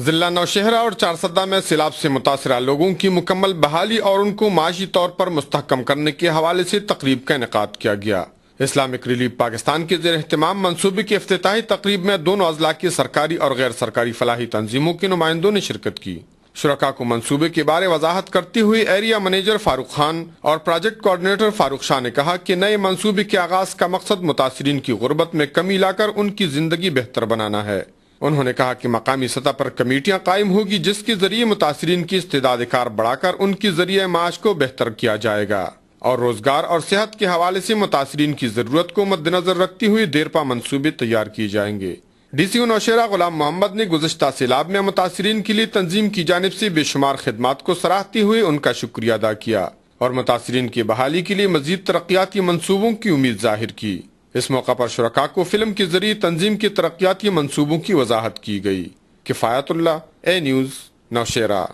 ضلع نوشہرہ اور چارسدہ میں سیلاب سے متاثرہ لوگوں کی مکمل بحالی اور ان کو معاشی طور پر مستحکم کرنے کے حوالے سے تقریب کا انعقاد کیا گیا۔ اسلامک ریلیف پاکستان کے زیر اہتمام منصوبے کی افتتاحی تقریب میں دونوں اضلاع کی سرکاری اور غیر سرکاری فلاحی تنظیموں کے نمائندوں نے شرکت کی۔ شرکاء کو منصوبے کے بارے وضاحت کرتے ہوئے ایریا منیجر فاروق خان اور پروجیکٹ کوآرڈینیٹر فاروق شاہ نے کہا کہ نئے منصوبے کے آغاز کا مقصد متاثرین کی غربت میں کمی لا کر ان کی زندگی بہتر بنانا ہے۔ انہوں نے کہا کہ مقامی سطح پر کمیٹیاں قائم ہوگی جس کے ذریعے متاثرین کی استعداد کار بڑھا کر ان کی ذریعہ معاش کو بہتر کیا جائے گا اور روزگار اور صحت کے حوالے سے متاثرین کی ضرورت کو مد نظر رکھتے ہوئے دیرپا منصوبے تیار کیے جائیں گے۔ ڈی سی نوشہرہ غلام محمد نے گزشتہ سیلاب میں متاثرین کے لیے تنظیم کی جانب سے بے شمار خدمات کو سراہتے ہوئے ان کا شکریہ ادا کیا اور متاثرین کی بحالی کے لیے مزید ترقیاتی منصوبوں کی امید ظاہر کی۔ اس موقع پر شرکاء کو فلم کے ذریعے تنظیم کے ترقیاتی منصوبوں کی وضاحت کی گئی۔ کفایت اللہ، اے نیوز، نوشہرہ۔